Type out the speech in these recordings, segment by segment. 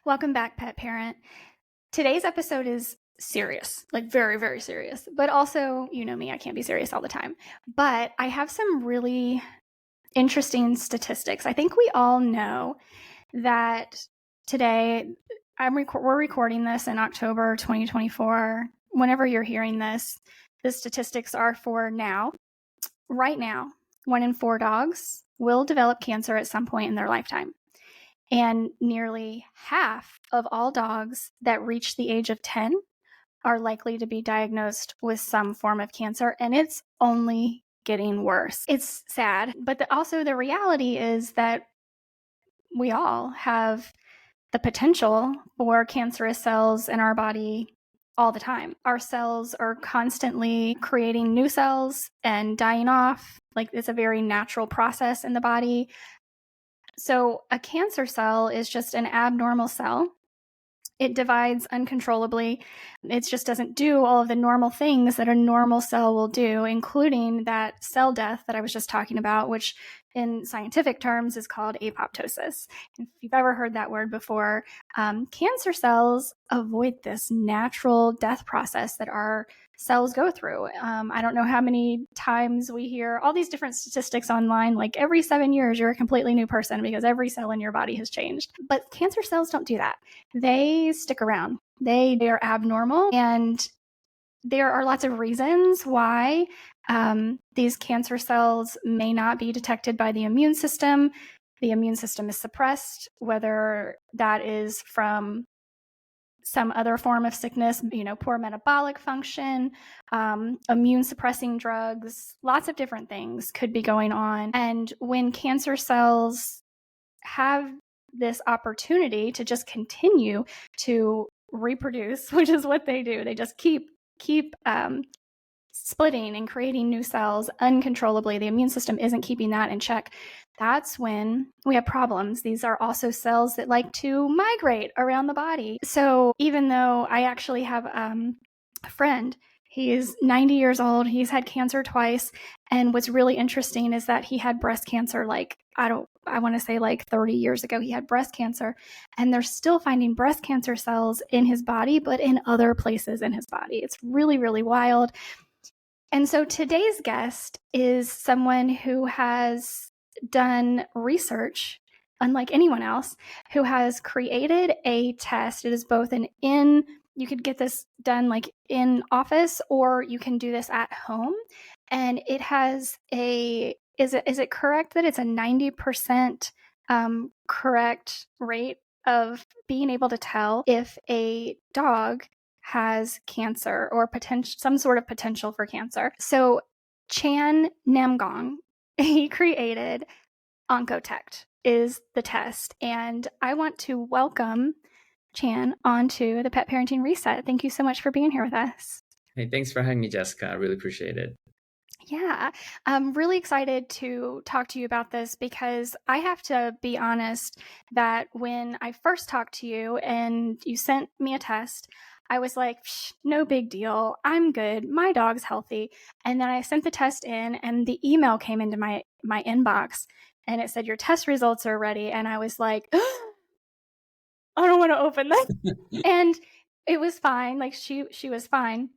Welcome back, pet parent. Today's episode is serious, like very, very serious, but also, you know me, I can't be serious all the time. But I have some really interesting statistics. I think we all know that today, we're recording this in October 2024. Whenever you're hearing this, the statistics are for now. Right now, 1 in 4 dogs will develop cancer at some point in their lifetime. And nearly half of all dogs that reach the age of 10 are likely to be diagnosed with some form of cancer, and it's only getting worse. It's sad, but also the reality is that we all have the potential for cancerous cells in our body all the time. Our cells are constantly creating new cells and dying off. Like, it's a very natural process in the body. So a cancer cell is just an abnormal cell. It divides uncontrollably. It just doesn't do all of the normal things that a normal cell will do, including that cell death that I was just talking about, which in scientific terms is called apoptosis. If you've ever heard that word before, cancer cells avoid this natural death process that our cells go through. I don't know how many times we hear all these different statistics online, like every 7 years you're a completely new person because every cell in your body has changed. But cancer cells don't do that. They stick around. They are abnormal, and there are lots of reasons why these cancer cells may not be detected by the immune system. The immune system is suppressed, whether that is from some other form of sickness, poor metabolic function, immune suppressing drugs, lots of different things could be going on. And when cancer cells have this opportunity to just continue to reproduce, which is what they do, they just keep splitting and creating new cells uncontrollably. The immune system isn't keeping that in check. That's when we have problems. These are also cells that like to migrate around the body. So even though I actually have a friend, he is 90 years old, he's had cancer twice, and what's really interesting is that he had breast cancer I want to say 30 years ago. He had breast cancer, and they're still finding breast cancer cells in his body, but in other places in his body. It's really, really wild. And so today's guest is someone who has done research, unlike anyone else, who has created a test. It is both you could get this done in office, or you can do this at home. And it has is it correct that it's a 90% correct rate of being able to tell if a dog has cancer or some sort of potential for cancer? So Chan Namgong, he created Oncotect is the test. And I want to welcome Chan onto the Pet Parenting Reset. Thank you so much for being here with us. Hey, thanks for having me, Jessica. I really appreciate it. Yeah, I'm really excited to talk to you about this because I have to be honest that when I first talked to you and you sent me a test, I was like, no big deal. I'm good. My dog's healthy. And then I sent the test in, and the email came into my inbox, and it said, your test results are ready. And I was like, I don't want to open that. And it was fine. She was fine.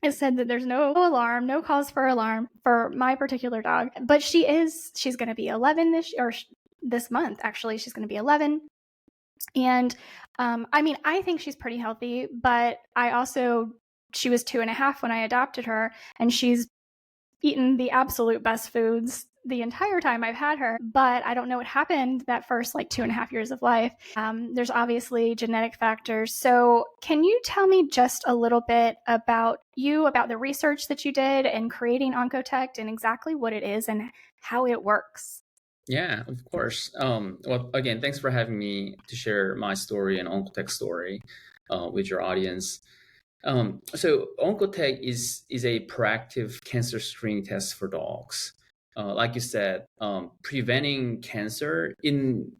It said that there's no alarm, no cause for alarm for my particular dog. But she's going to be 11 this month, actually. She's going to be 11. And I think she's pretty healthy, but she was 2.5 when I adopted her, and she's eaten the absolute best foods the entire time I've had her, but I don't know what happened that first 2.5 years of life. There's obviously genetic factors. So can you tell me just a little bit about the research that you did in creating Oncotect and exactly what it is and how it works? Yeah, of course. Well, again, thanks for having me to share my story and Oncotect story with your audience. So Oncotect is a proactive cancer screening test for dogs. Like you said, preventing cancer in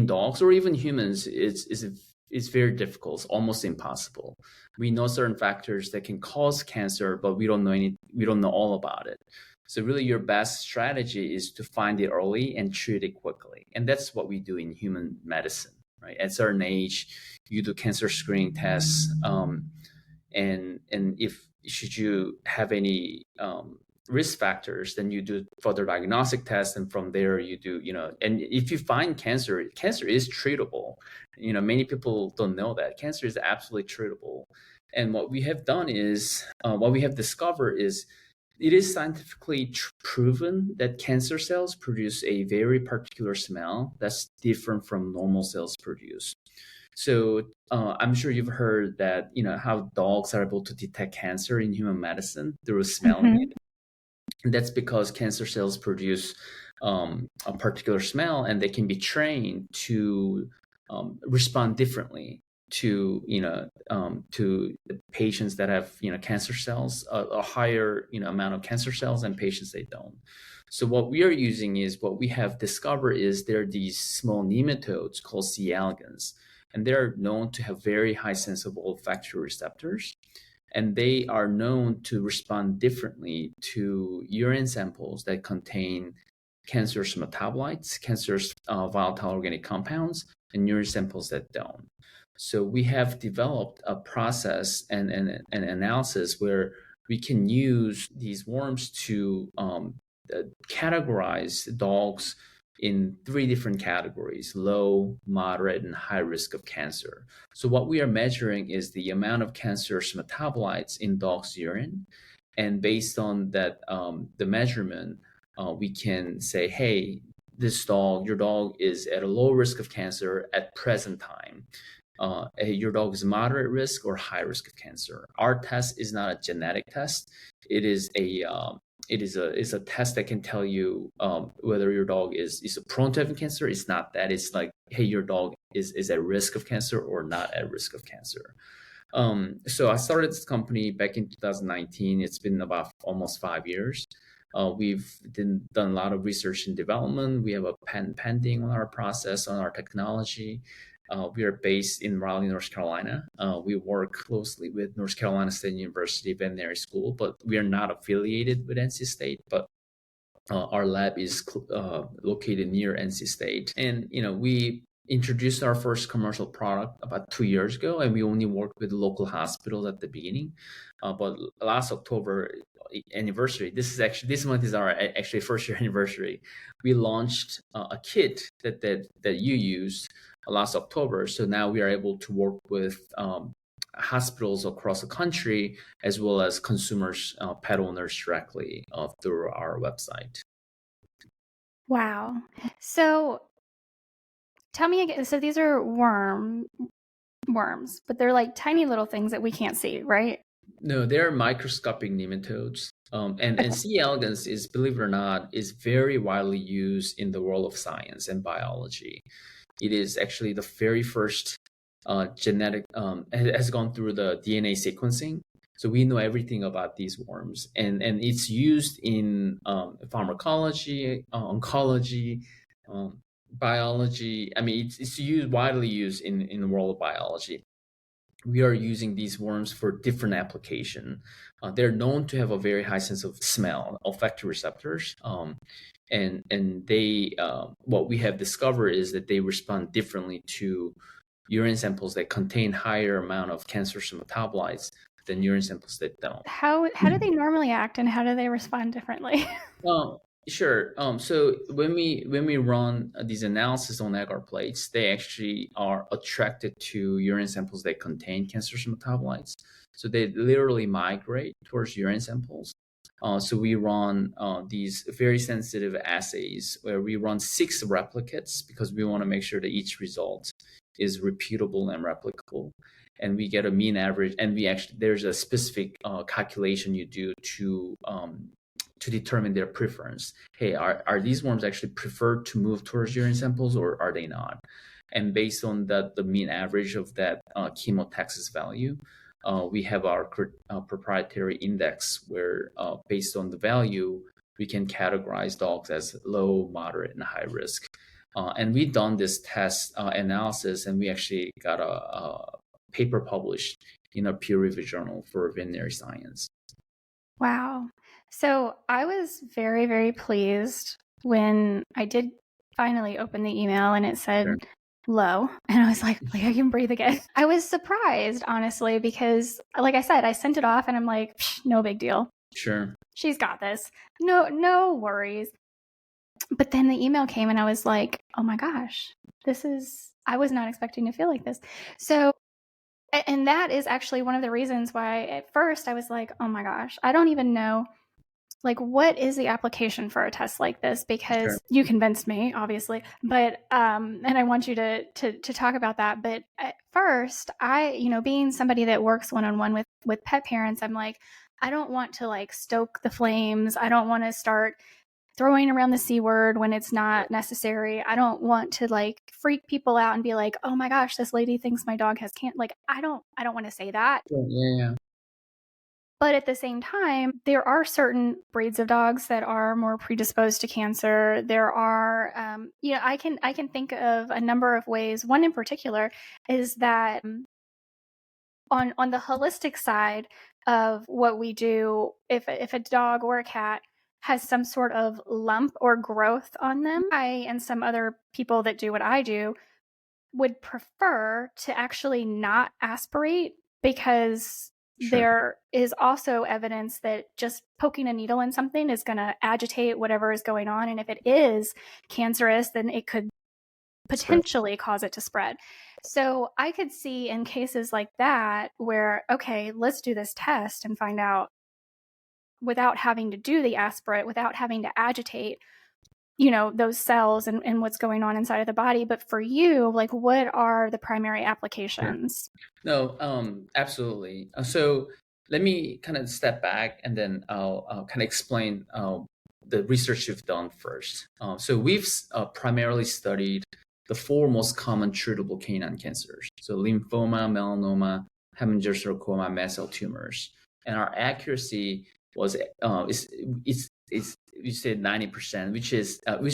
dogs or even humans is very difficult. It's almost impossible. We know certain factors that can cause cancer, but we don't know all about it. So really, your best strategy is to find it early and treat it quickly, and that's what we do in human medicine. right? At a certain age, you do cancer screening tests, and if should you have any risk factors, then you do further diagnostic tests, and from there you do, and if you find cancer, cancer is treatable. Many people don't know that cancer is absolutely treatable. And what we have done is, what we have discovered is, it is scientifically proven that cancer cells produce a very particular smell that's different from normal cells produce. So I'm sure you've heard that, how dogs are able to detect cancer in human medicine through smelling Mm-hmm. it. And that's because cancer cells produce a particular smell, and they can be trained to respond differently to to the patients that have cancer cells, a higher amount of cancer cells, and patients they don't. So what we are using is, what we have discovered is, there are these small nematodes called C. elegans, and they're known to have very high sensible olfactory receptors, and they are known to respond differently to urine samples that contain cancerous metabolites, cancerous volatile organic compounds, and urine samples that don't. So we have developed a process and an analysis where we can use these worms to categorize dogs in 3 different categories: low, moderate, and high risk of cancer. So what we are measuring is the amount of cancerous metabolites in dogs' urine. And based on that, the measurement, we can say, hey, your dog is at a low risk of cancer at present time. Your dog is moderate risk or high risk of cancer. Our test is not a genetic test. It is a test that can tell you whether your dog is prone to having cancer. It's not that. It's like, hey, your dog is at risk of cancer or not at risk of cancer. So I started this company back in 2019. It's been about almost 5 years. We've done a lot of research and development. We have a patent pending on our process, on our technology. We are based in Raleigh, North Carolina. We work closely with North Carolina State University Veterinary School, but we are not affiliated with NC State. But our lab is located near NC State, and we introduced our first commercial product about 2 years ago, and we only worked with local hospitals at the beginning. But last October anniversary, this month is our actually first year anniversary. We launched a kit that you used last October. So now we are able to work with hospitals across the country, as well as consumers, pet owners directly through our website. Wow. So tell me again. So these are worms, but they're like tiny little things that we can't see, right? No, they're microscopic nematodes. And C. elegans is, believe it or not, is very widely used in the world of science and biology. It is actually the very first genetic, has gone through the DNA sequencing. So we know everything about these worms, and it's used in pharmacology, oncology, biology. I mean, it's widely used in the world of biology. We are using these worms for different application. They're known to have a very high sense of smell, olfactory receptors, and they what we have discovered is that they respond differently to urine samples that contain higher amount of cancerous metabolites than urine samples that don't. How do they normally act, and how do they respond differently? Sure. So when we run these analyses on agar plates, they actually are attracted to urine samples that contain cancerous metabolites. So they literally migrate towards urine samples. So we run these very sensitive assays where we run 6 replicates, because we want to make sure that each result is repeatable and replicable. And we get a mean average, and there's a specific calculation you do to determine their preference. Hey, are these worms actually preferred to move towards urine samples, or are they not? And based on the mean average of that chemotaxis value, we have our proprietary index where, based on the value, we can categorize dogs as low, moderate, and high risk. And we've done this test analysis, and we actually got a paper published in a peer-reviewed journal for veterinary science. Wow. So I was very, very pleased when I did finally open the email and it said, Sure. low. And I was like, I can breathe again. I was surprised, honestly, because like I said, I sent it off and I'm like, no big deal. Sure. She's got this. No worries. But then the email came and I was like, oh my gosh, I was not expecting to feel like this. So, and that is actually one of the reasons why at first I was like, oh my gosh, I don't even know, like, what is the application for a test like this? Sure. Because you convinced me, obviously, but and I want you to talk about that. But at first, being somebody that works one-on-one with pet parents, I'm like, I don't want to like stoke the flames. I don't want to start throwing around the C word when it's not necessary. I don't want to like freak people out and be like, oh my gosh, this lady thinks my dog has cancer. Like, I don't want to say that. Yeah, yeah. But at the same time, there are certain breeds of dogs that are more predisposed to cancer. There are, I can think of a number of ways. One in particular is that on the holistic side of what we do, if a dog or a cat has some sort of lump or growth on them, I and some other people that do what I do would prefer to actually not aspirate, because Sure. there is also evidence that just poking a needle in something is going to agitate whatever is going on. And if it is cancerous, then it could Spread. potentially cause it to spread. So I could see in cases like that where, okay, let's do this test and find out without having to do the aspirate, without having to agitate, those cells and what's going on inside of the body. But for you, like, what are the primary Sure. applications? No, absolutely. So let me kind of step back and then I'll kind of explain the research you've done first. So we've primarily studied the four most common treatable canine cancers. So lymphoma, melanoma, hemangiosarcoma, mast cell tumors. And our accuracy was is you said 90%, which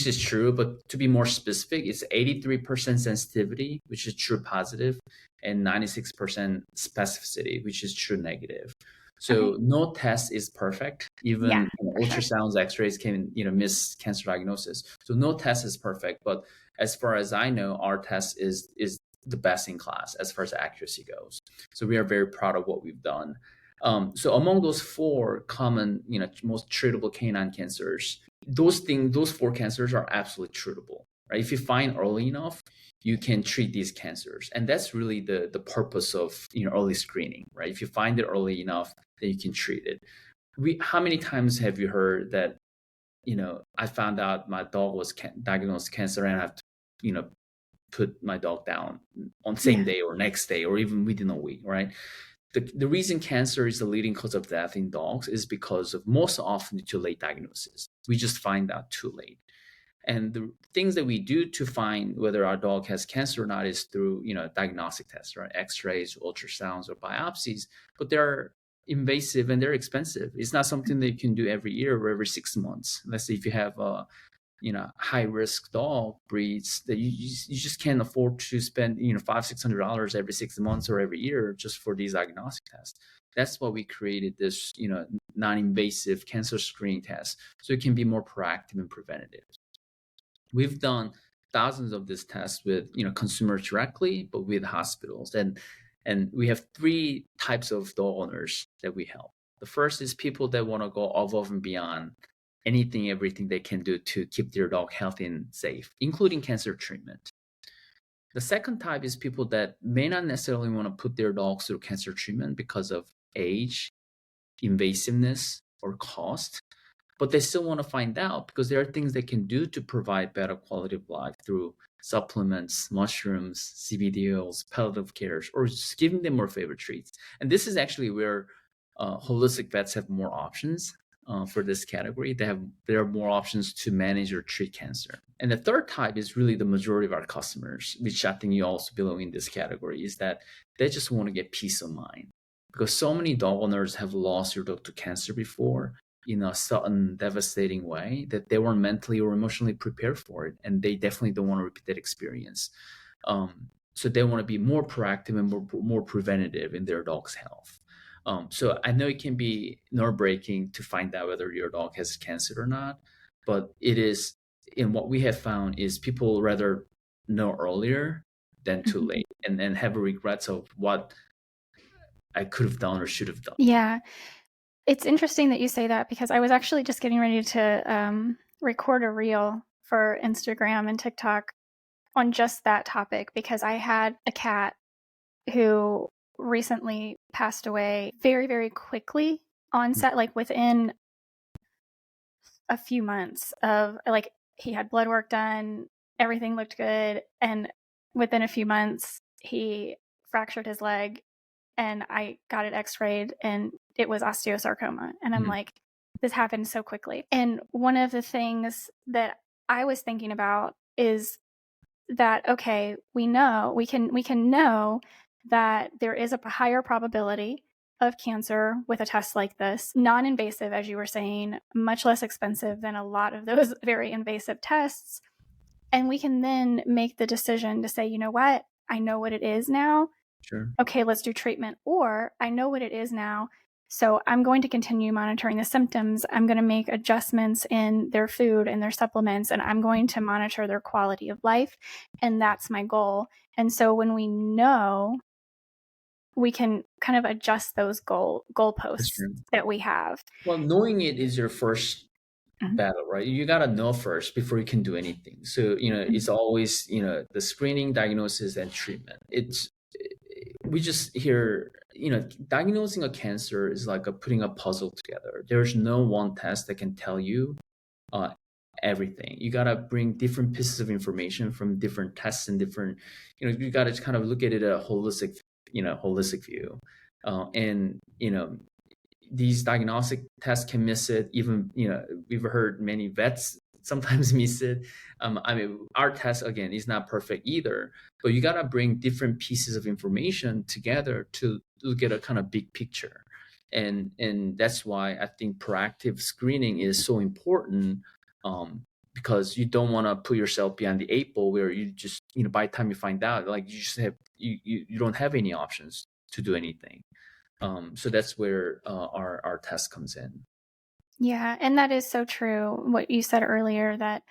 is true, but to be more specific, it's 83% sensitivity, which is true positive, and 96% specificity, which is true negative. Okay. So no test is perfect. Yeah, Even for sure. ultrasounds, X-rays can miss cancer diagnosis. So no test is perfect. But as far as I know, our test is the best in class as far as accuracy goes. So we are very proud of what we've done. So among those four common, most treatable canine cancers, those four cancers are absolutely treatable, right? If you find early enough, you can treat these cancers, and that's really the purpose of early screening, right? If you find it early enough, then you can treat it. How many times have you heard that? I found out my dog was diagnosed cancer, and I have to, put my dog down on the same Yeah. day or next day or even within a week, right? The reason cancer is the leading cause of death in dogs is because of most often too late diagnosis. We just find out too late. And the things that we do to find whether our dog has cancer or not is through, diagnostic tests, right? X-rays, ultrasounds, or biopsies. But they're invasive and they're expensive. It's not something that you can do every year or every 6 months. Let's say if you have a high risk dog breeds that you just can't afford to spend $500-600 every 6 months or every year just for these diagnostic tests. That's why we created this non-invasive cancer screening test, so it can be more proactive and preventative. We've done thousands of these tests with consumers directly, but with hospitals, and we have three types of dog owners that we help. The first is people that want to go above and beyond anything, everything they can do to keep their dog healthy and safe, including cancer treatment. The second type is people that may not necessarily want to put their dogs through cancer treatment because of age, invasiveness, or cost, but they still want to find out because there are things they can do to provide better quality of life through supplements, mushrooms, CBD oils, palliative cares, or just giving them more favorite treats. And this is actually where holistic vets have more options for this category. There are more options to manage or treat cancer. And the third type is really the majority of our customers, which I think you also belong in this category, is that they just want to get peace of mind. Because so many dog owners have lost their dog to cancer before in a sudden, devastating way that they weren't mentally or emotionally prepared for it, and they definitely don't want to repeat that experience. So they want to be more proactive and more preventative in their dog's health. So I know it can be nerve-breaking to find out whether your dog has cancer or not, but it is, and what we have found is people rather know earlier than too late, and have regrets of what I could have done or should have done. Yeah. It's interesting that you say that, because I was actually just getting ready to record a reel for Instagram and TikTok on just that topic, because I had a cat who recently passed away very, very quickly on set, like within a few months of, like, he had blood work done, everything looked good, and within a few months he fractured his leg, and I got it x-rayed and it was osteosarcoma. And I'm like, this happened so quickly. And one of the things that I was thinking about is that, okay, we can know that there is a higher probability of cancer with a test like this, non-invasive, as you were saying, much less expensive than a lot of those very invasive tests. And we can then make the decision to say, you know what, I know what it is now. Sure. Okay, let's do treatment. Or I know what it is now, so I'm going to continue monitoring the symptoms. I'm going to make adjustments in their food and their supplements, and I'm going to monitor their quality of life. And that's my goal. And so when we know, we can kind of adjust those goalposts that we have. Well, knowing it is your first battle, right? You got to know first before you can do anything. So, it's always, the screening, diagnosis, and treatment. We just hear, diagnosing a cancer is like putting a puzzle together. There's no one test that can tell you everything. You got to bring different pieces of information from different tests and different, you got to kind of look at it a holistic view. And, these diagnostic tests can miss it. Even, we've heard many vets sometimes miss it. I mean, our test, again, is not perfect either, but you got to bring different pieces of information together to look at a kind of big picture. And that's why I think proactive screening is so important, because you don't want to put yourself behind the eight ball where you just, by the time you find out, like, you just have, you don't have any options to do anything. So that's where our test comes in. Yeah, and that is so true, what you said earlier, that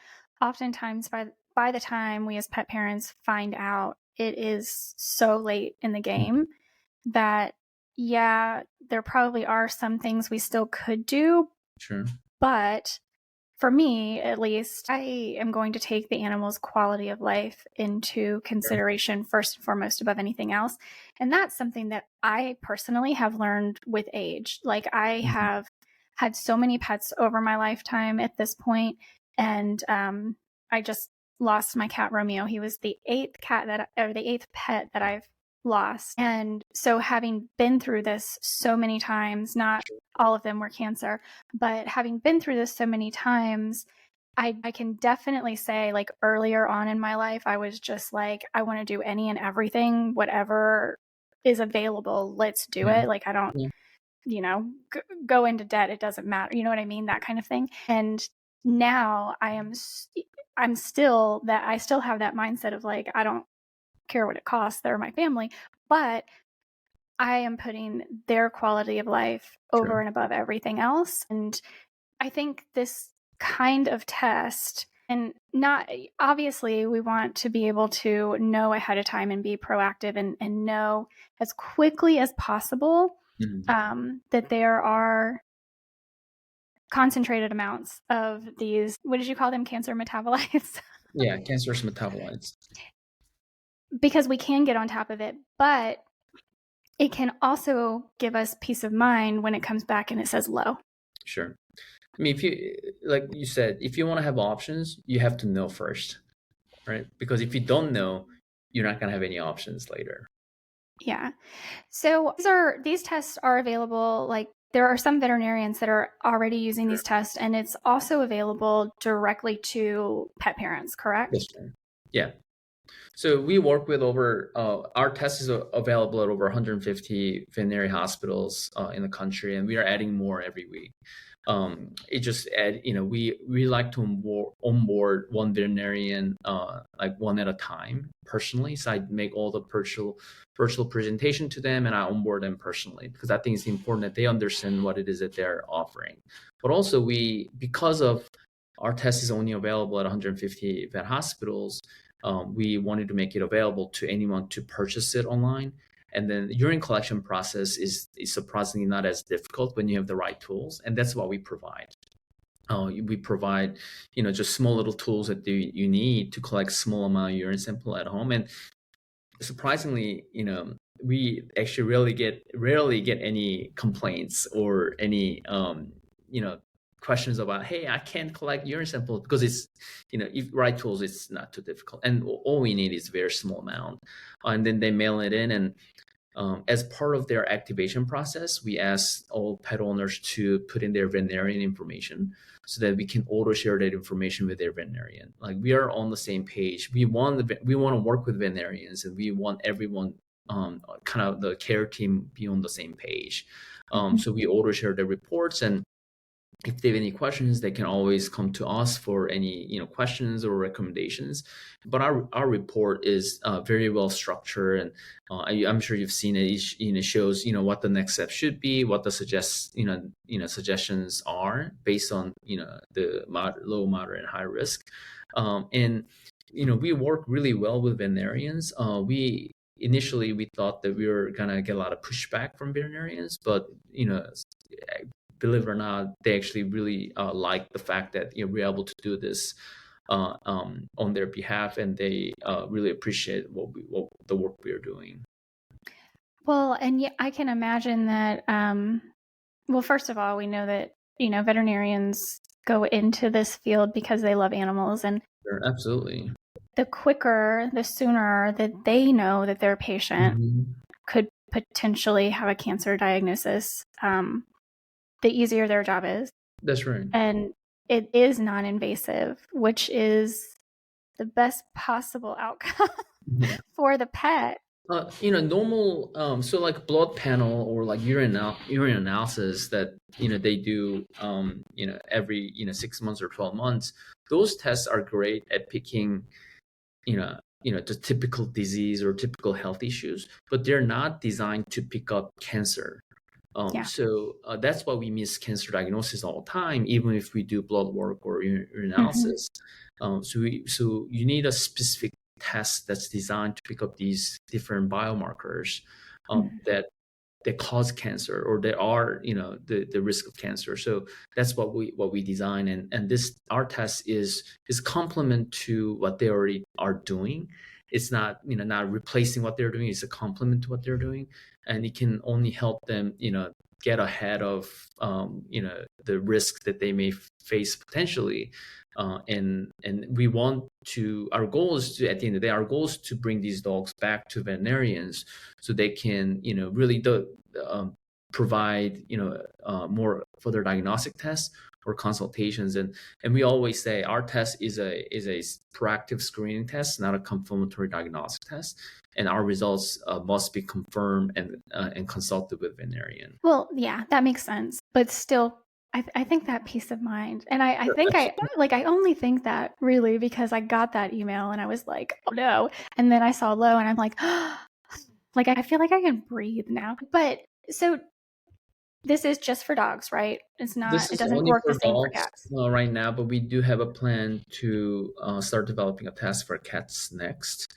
oftentimes by the time we as pet parents find out, it is so late in the game that, yeah, there probably are some things we still could do. Sure. But for me, at least, I am going to take the animal's quality of life into consideration first and foremost above anything else. And that's something that I personally have learned with age. Like, I have had so many pets over my lifetime at this point, and I just lost my cat Romeo. He was the eighth pet that I've lost. And so, having been through this so many times, not all of them were cancer, but having been through this so many times, I can definitely say, like, earlier on in my life, I was just like, I want to do any and everything, whatever is available, let's do it. Like, I don't, go into debt. It doesn't matter. You know what I mean? That kind of thing. And now I still have that mindset of, like, I don't care what it costs. They're my family, but I am putting their quality of life over and above everything else. And I think this kind of test, and not obviously, we want to be able to know ahead of time and be proactive and know as quickly as possible that there are concentrated amounts of these, what did you call them, cancer metabolites? Yeah, cancerous metabolites. Because we can get on top of it, but it can also give us peace of mind when it comes back and it says low. Sure. I mean, if you, like you said, if you want to have options, you have to know first, right? Because if you don't know, you're not going to have any options later. Yeah. So these tests are available. Like, there are some veterinarians that are already using these tests, and it's also available directly to pet parents, correct? Yes, sir. Yeah. So we work with our test is available at over 150 veterinary hospitals in the country, and we are adding more every week. It just we like to onboard one veterinarian like one at a time personally. So I make all the virtual presentation to them, and I onboard them personally, because I think it's important that they understand what it is that they're offering. But also, because of our test is only available at 150 vet hospitals, we wanted to make it available to anyone to purchase it online. And then urine collection process is surprisingly not as difficult when you have the right tools, and that's what we provide. We provide, just small little tools that you need to collect small amount of urine sample at home. And surprisingly, we actually rarely get any complaints or any, questions about, hey, I can't collect urine sample, because it's, if right tools, it's not too difficult. And all we need is a very small amount. And then they mail it in. And as part of their activation process, we ask all pet owners to put in their veterinarian information so that we can auto share that information with their veterinarian. Like, we are on the same page. We want to work with veterinarians, and we want everyone, kind of the care team, be on the same page. So we auto share the reports, and if they have any questions, they can always come to us for any questions or recommendations. But our report is very well structured, and I'm sure you've seen it. It shows what the next step should be, what the suggestions are based on the low, moderate, and high risk. And we work really well with veterinarians. Initially we thought that we were gonna get a lot of pushback from veterinarians, but believe it or not, they actually really like the fact that we're able to do this on their behalf, and they really appreciate the work we are doing. Well, and yeah, I can imagine that. Well, first of all, we know that veterinarians go into this field because they love animals, and sure, absolutely. The sooner that they know that their patient could potentially have a cancer diagnosis, the easier their job is. That's right. And it is non-invasive, which is the best possible outcome for the pet. Normal, so like blood panel or like urine analysis that they do every 6 months or 12 months. Those tests are great at picking the typical disease or typical health issues, but they're not designed to pick up cancer. So that's why we miss cancer diagnosis all the time, even if we do blood work or urine analysis. So you need a specific test that's designed to pick up these different biomarkers that cause cancer, or that are the risk of cancer. So that's what we design, and our test is complement to what they already are doing. It's not not replacing what they're doing. It's a complement to what they're doing, and it can only help them get ahead of the risk that they may face potentially. And we want to, our goal is to, at the end of the day, our goal is to bring these dogs back to veterinarians so they can really provide more further diagnostic tests or consultations. And we always say our test is a proactive screening test, not a confirmatory diagnostic test, and our results must be confirmed and consulted with veterinarian. Well, yeah, that makes sense, but still, I think that peace of mind, and I think I only think that really because I got that email and I was like, oh no, and then I saw low and I'm like, like I feel like I can breathe now. But so this is just for dogs, right? It's not. It doesn't work the same for cats right now, but we do have a plan to start developing a test for cats next.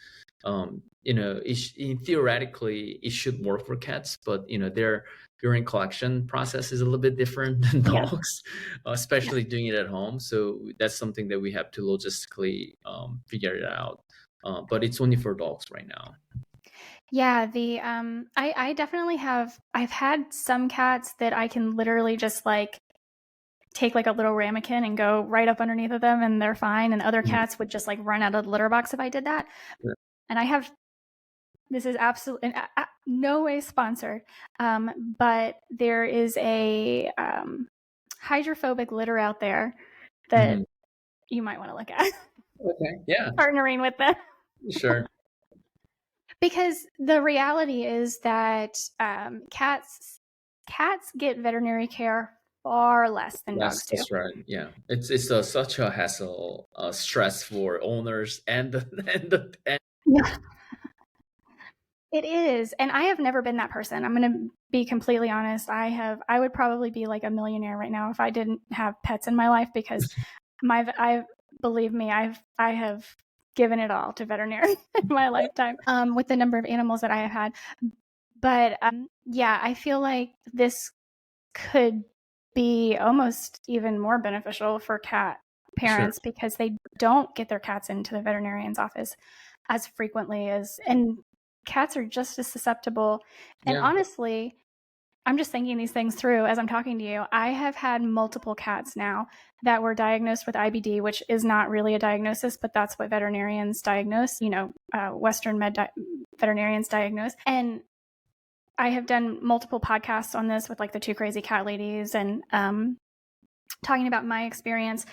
Theoretically, it should work for cats, but their urine collection process is a little bit different than dogs, especially doing it at home. So that's something that we have to logistically figure it out. But it's only for dogs right now. Yeah, I definitely have. I've had some cats that I can literally just like take like a little ramekin and go right up underneath of them and they're fine. And other cats would just like run out of the litter box if I did that. Yeah. And I have, this is absolutely no way sponsored, but there is a hydrophobic litter out there that you might want to look at. Okay, yeah. Partnering with them. Sure. Because the reality is that cats get veterinary care far less than dogs do. That's right. Yeah, it's such a hassle, stress for owners and the Yeah. It is, and I have never been that person. I'm going to be completely honest. I would probably be like a millionaire right now if I didn't have pets in my life, because believe me, I have given it all to veterinary in my lifetime with the number of animals that I have had. But yeah, I feel like this could be almost even more beneficial for cat Sure. parents because they don't get their cats into the veterinarian's office as frequently as, and cats are just as susceptible. And Yeah. honestly, I'm just thinking these things through as I'm talking to you. I have had multiple cats now that were diagnosed with IBD, which is not really a diagnosis, but that's what veterinarians diagnose, Western veterinarians diagnose. And I have done multiple podcasts on this with like the Two Crazy Cat Ladies and talking about my experience.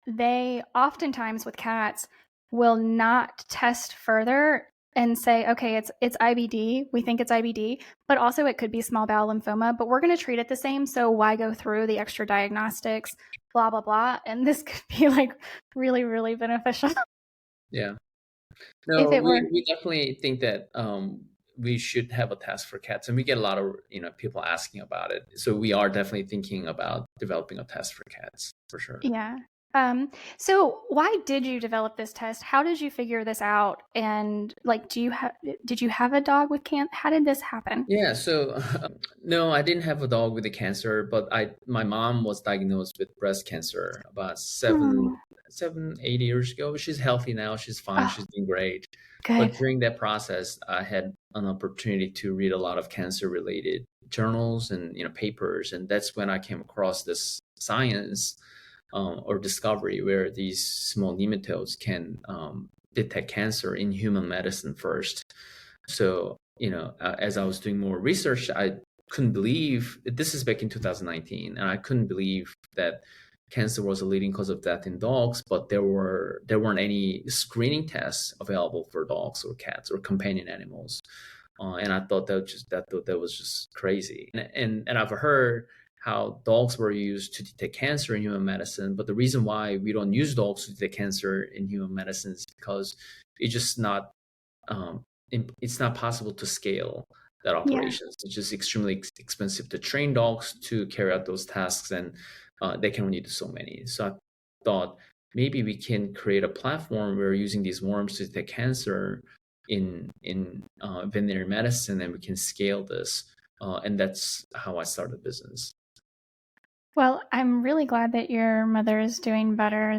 They oftentimes with cats will not test further and say, okay, it's IBD. We think it's IBD, but also it could be small bowel lymphoma, but we're going to treat it the same. So why go through the extra diagnostics, blah, blah, blah. And this could be like really, really beneficial. Yeah. If No, it were. we definitely think that we should have a test for cats, and we get a lot of people asking about it. So we are definitely thinking about developing a test for cats for sure. Yeah. So why did you develop this test? How did you figure this out? And like, did you have a dog with how did this happen? Yeah, so no, I didn't have a dog with the cancer, but my mom was diagnosed with breast cancer about Oh, 8 years ago. She's healthy now, she's fine, oh, she's doing great. good. But during that process, I had an opportunity to read a lot of cancer related journals and papers, and that's when I came across this science or discovery where these small nematodes can detect cancer in human medicine first. So, as I was doing more research, I couldn't believe this is back in 2019, and I couldn't believe that cancer was a leading cause of death in dogs, but there weren't any screening tests available for dogs or cats or companion animals. And I thought that was just crazy. And I've heard how dogs were used to detect cancer in human medicine, but the reason why we don't use dogs to detect cancer in human medicine is because it's just not um, it's not possible to scale that Yeah. operations. It's just extremely expensive to train dogs to carry out those tasks, and they can only do so many. So I thought maybe we can create a platform where using these worms to detect cancer in veterinary medicine, and we can scale this. And that's how I started the business. Well, I'm really glad that your mother is doing better.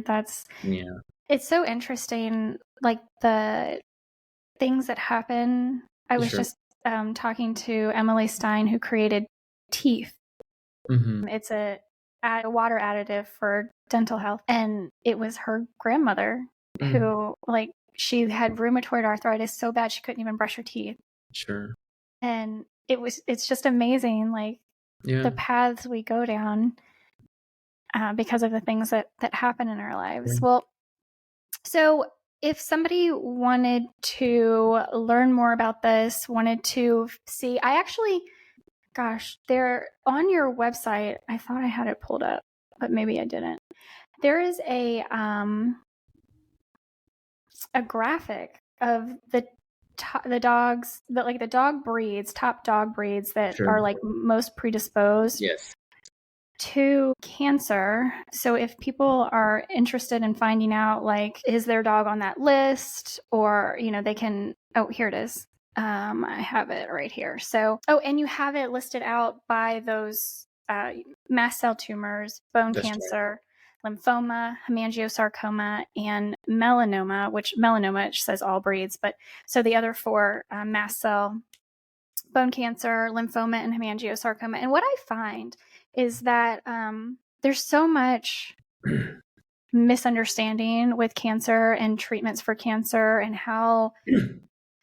Yeah, It's so interesting, like the things that happen. I was sure. just talking to Emily Stein, who created Teeth. Hmm. It's a water additive for dental health, and it was her grandmother Mm, who, like, she had rheumatoid arthritis so bad she couldn't even brush her teeth, sure. and it's just amazing, like Yeah. the paths we go down because of the things that happen in our Yeah. lives. Well, so if somebody wanted to learn more about this, wanted to see, I actually, gosh, they're on your website. I thought I had it pulled up, but maybe I didn't. There is a graphic of the dogs that like the dog breeds, top dog breeds that Sure. are like most predisposed Yes. to cancer. So if people are interested in finding out, like, is their dog on that list, or they can. Oh, here it is. I have it right here. So, and you have it listed out by those mast cell tumors, bone That's right. cancer, lymphoma, hemangiosarcoma, and melanoma. Which melanoma says all breeds, but so the other four mast cell, bone cancer, lymphoma, and hemangiosarcoma. And what I find is that there's so much misunderstanding with cancer and treatments for cancer and how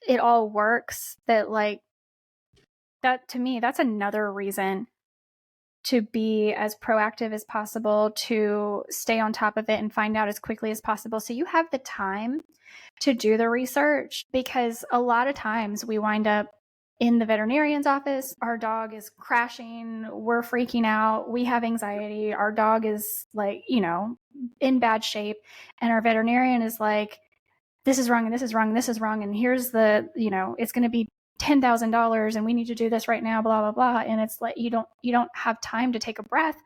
it all works that, like, that to me, that's another reason to be as proactive as possible, to stay on top of it and find out as quickly as possible. So you have the time to do the research, because a lot of times we wind up in the veterinarian's office. Our dog is crashing. We're freaking out. We have anxiety. Our dog is like, in bad shape. And our veterinarian is like, this is wrong and this is wrong and this is wrong. And here's it's going to be $10,000 and we need to do this right now, blah, blah, blah. And it's like, you don't have time to take a breath,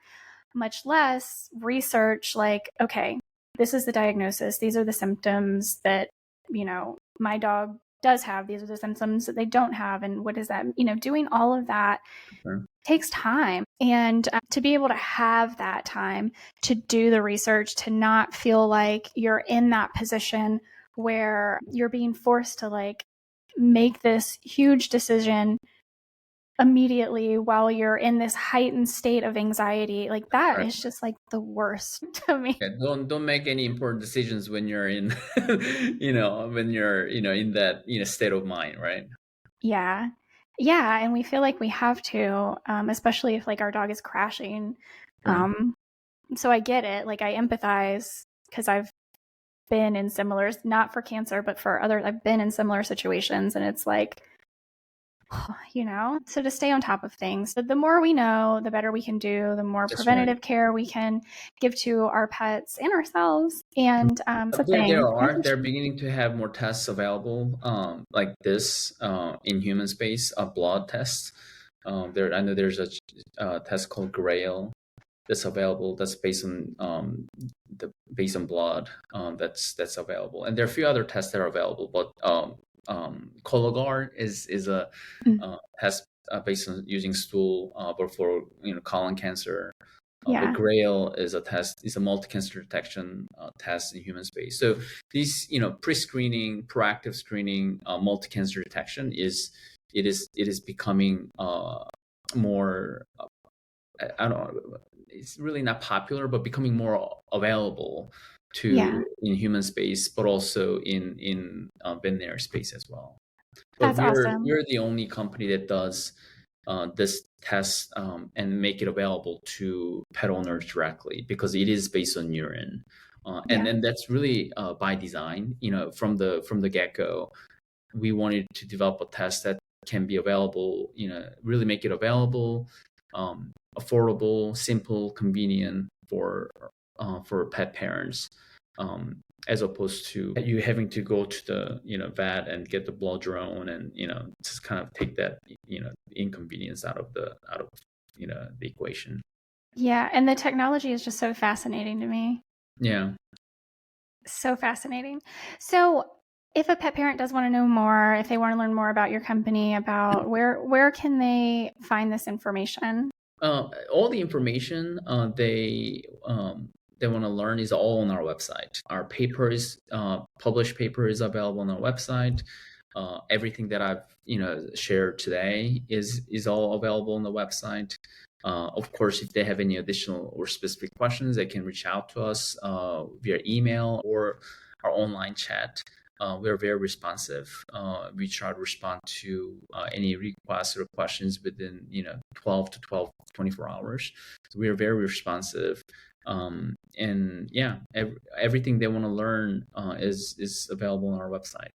much less research, like, okay, this is the diagnosis. These are the symptoms that my dog does have these are the symptoms that they don't have, and what is that, doing all of that takes time. And to be able to have that time to do the research, to not feel like you're in that position where you're being forced to like make this huge decision immediately while you're in this heightened state of anxiety, like that is just like the worst to me. Yeah, don't make any important decisions when you're in when you're in that state of mind, right? Yeah. And we feel like we have to, especially if like our dog is crashing. Right. So I get it, like I empathize because I've been in similar, not for cancer but for other, I've been in similar situations, and it's like, so to stay on top of things, the more we know, the better we can do, the more That's preventative right. care we can give to our pets and ourselves. And They're beginning to have more tests available, like this, in human space, a blood test. I know there's a test called Grail that's available. That's based on based on blood. That's available, and there are a few other tests that are available. But Cologuard is a test based on using stool, but for colon cancer. But Grail is a multi-cancer detection test in human space. So these, pre-screening, proactive screening, multi-cancer detection it is becoming more. I don't know. It's really not popular, but becoming more available in human space, but also in veterinary space as well. But That's awesome. we're the only company that does this test and make it available to pet owners directly, because it is based on urine, and that's really by design. From the get-go, we wanted to develop a test that can be available. Really make it available, affordable, simple, convenient for pet parents. As opposed to you having to go to the vet and get the blood drawn, and just kind of take that inconvenience out of the equation. Yeah, and the technology is just so fascinating to me. Yeah. So fascinating. So if a pet parent does want to know more, if they want to learn more about your company, about where can they find this information? All the information they want to learn is all on our website. Our published paper is available on our website. Everything that I've shared today is all available on the website. Of course, if they have any additional or specific questions, they can reach out to us via email or our online chat. We're very responsive. We try to respond to any requests or questions within 24 hours. So we are very responsive. And yeah, everything they want to learn is available on our website.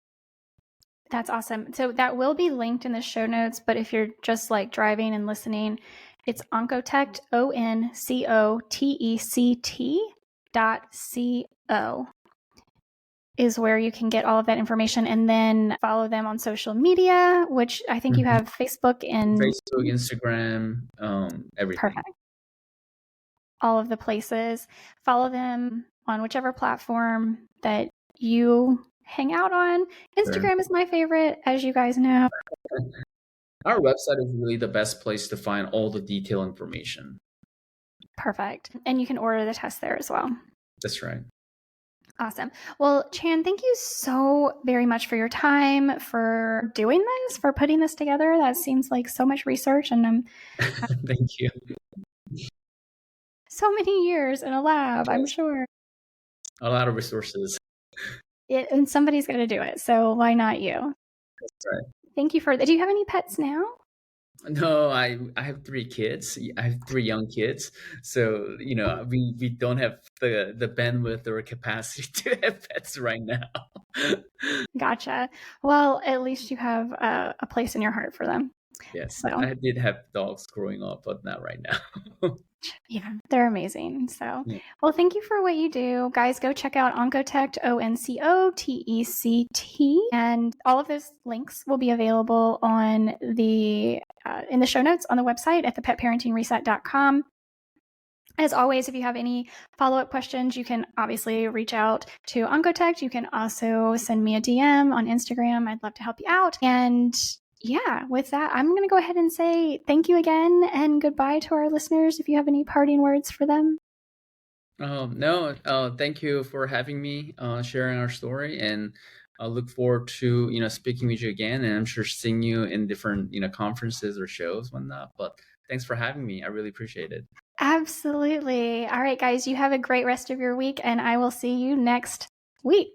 That's awesome. So that will be linked in the show notes, but if you're just like driving and listening, it's Oncotect, Oncotect.co is where you can get all of that information, and then follow them on social media, which I think you have Facebook, Instagram, everything. Perfect. All of the places. Follow them on whichever platform that you hang out on. Instagram is my favorite, as you guys know. Our website is really the best place to find all the detailed information. Perfect. And you can order the test there as well. That's right. Awesome. Well, Chan, thank you so very much for your time, for doing this, for putting this together. That seems like so much research, and thank you. So many years in a lab, yes. I'm sure. A lot of resources. And somebody's got to do it, so why not you? That's right. Thank you for that. Do you have any pets now? No, I have 3 kids. I have 3 young kids. So, we don't have the bandwidth or capacity to have pets right now. Gotcha. Well, at least you have a place in your heart for them. Yes, so. I did have dogs growing up, but not right now. Yeah, they're amazing. So, well, thank you for what you do. Guys, go check out Oncotect, Oncotect. And all of those links will be available on in the show notes on the website at thepetparentingreset.com. As always, if you have any follow-up questions, you can obviously reach out to Oncotect. You can also send me a DM on Instagram. I'd love to help you out. And yeah, with that, I'm going to go ahead and say thank you again and goodbye to our listeners if you have any parting words for them. No, thank you for having me, sharing our story, and I look forward to speaking with you again, and I'm sure seeing you in different conferences or shows, whatnot. But thanks for having me. I really appreciate it. Absolutely. All right, guys, you have a great rest of your week, and I will see you next week.